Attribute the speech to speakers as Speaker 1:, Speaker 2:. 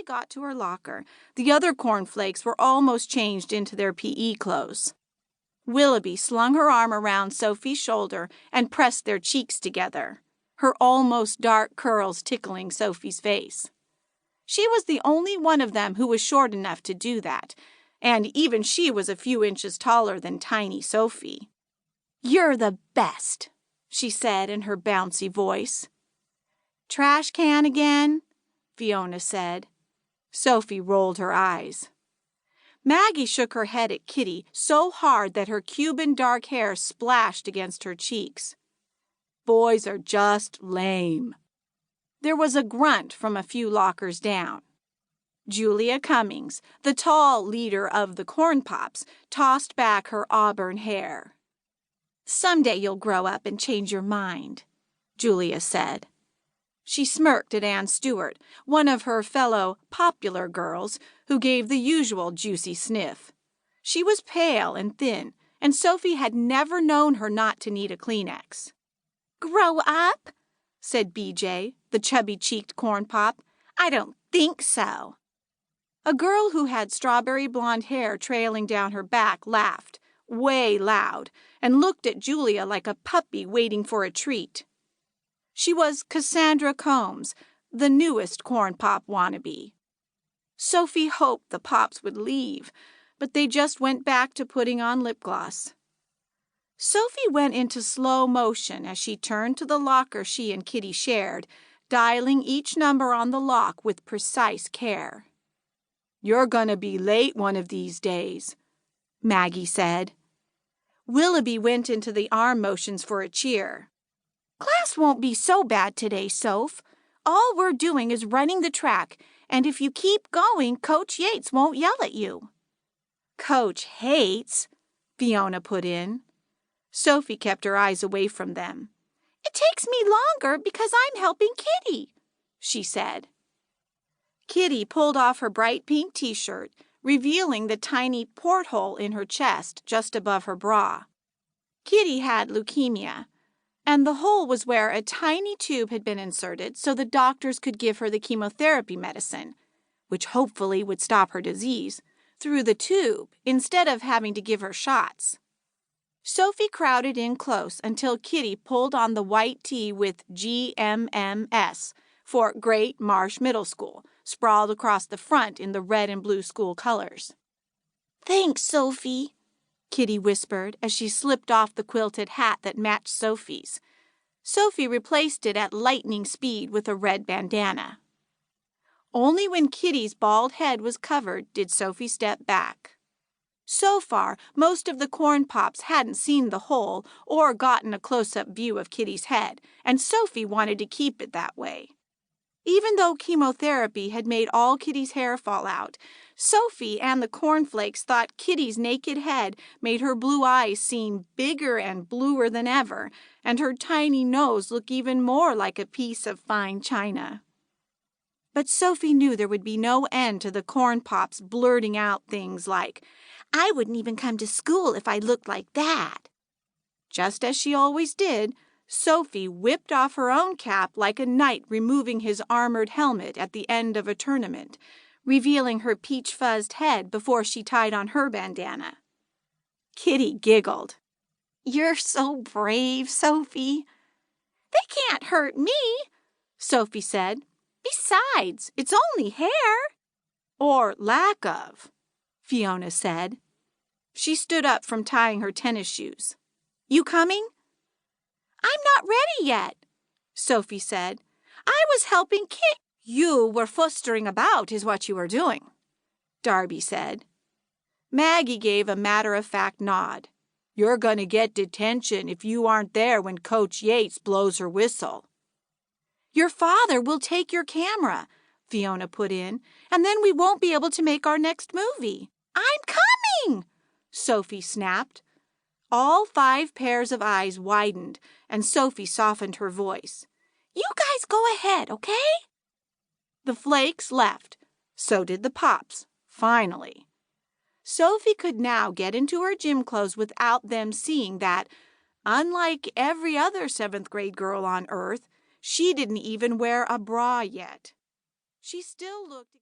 Speaker 1: they got to her locker, the other cornflakes were almost changed into their PE clothes. Willoughby slung her arm around Sophie's shoulder and pressed their cheeks together, her almost dark curls tickling Sophie's face. She was the only one of them who was short enough to do that, and even she was a few inches taller than tiny Sophie. "You're the best," she said in her bouncy voice. "Trash can again?" Fiona said. Sophie rolled her eyes. Maggie shook her head at Kitty so hard that her Cuban dark hair splashed against her cheeks. "Boys are just lame." There was a grunt from a few lockers down. Julia Cummings, the tall leader of the Corn Pops, tossed back her auburn hair. "Someday you'll grow up and change your mind," Julia said. She smirked at Anne Stewart, one of her fellow popular girls, who gave the usual juicy sniff. She was pale and thin, and Sophie had never known her not to need a Kleenex. "Grow up?" said BJ, the chubby-cheeked corn pop. "I don't think so." A girl who had strawberry blonde hair trailing down her back laughed, way loud, and looked at Julia like a puppy waiting for a treat. She was Cassandra Combs, the newest corn pop wannabe. Sophie hoped the pops would leave, but they just went back to putting on lip gloss. Sophie went into slow motion as she turned to the locker she and Kitty shared, dialing each number on the lock with precise care. "You're gonna be late one of these days," Maggie said. Willoughby went into the arm motions for a cheer. "Class won't be so bad today, Soph. All we're doing is running the track, and if you keep going, Coach Yates won't yell at you." "Coach hates," Fiona put in. Sophie kept her eyes away from them. "It takes me longer because I'm helping Kitty," she said. Kitty pulled off her bright pink t-shirt, revealing the tiny porthole in her chest just above her bra. Kitty had leukemia, and the hole was where a tiny tube had been inserted so the doctors could give her the chemotherapy medicine, which hopefully would stop her disease, through the tube instead of having to give her shots. Sophie crowded in close until Kitty pulled on the white tee with GMMS for Great Marsh Middle School, sprawled across the front in the red and blue school colors. "Thanks, Sophie," Kitty whispered as she slipped off the quilted hat that matched Sophie's. Sophie replaced it at lightning speed with a red bandana. Only when Kitty's bald head was covered did Sophie step back. So far, most of the corn pops hadn't seen the hole or gotten a close-up view of Kitty's head, and Sophie wanted to keep it that way. Even though chemotherapy had made all Kitty's hair fall out, Sophie and the cornflakes thought Kitty's naked head made her blue eyes seem bigger and bluer than ever, and her tiny nose look even more like a piece of fine china. But Sophie knew there would be no end to the corn pops blurting out things like, "I wouldn't even come to school if I looked like that." Just as she always did, Sophie whipped off her own cap like a knight removing his armored helmet at the end of a tournament, revealing her peach-fuzzed head before she tied on her bandana. Kitty giggled. "You're so brave, Sophie." "They can't hurt me," Sophie said. "Besides, it's only hair." "Or lack of," Fiona said. She stood up from tying her tennis shoes. "You coming?" "I'm not ready yet," Sophie said. "I was helping Kit." "You were fostering about is what you were doing," Darby said. Maggie gave a matter-of-fact nod. "You're going to get detention if you aren't there when Coach Yates blows her whistle." "Your father will take your camera," Fiona put in, "and then we won't be able to make our next movie." "I'm coming!" Sophie snapped. All 5 pairs of eyes widened, and Sophie softened her voice. "You guys go ahead, okay?" The flakes left. So did the pops, finally. Sophie could now get into her gym clothes without them seeing that, unlike every other 7th-grade girl on Earth, she didn't even wear a bra yet. She still looked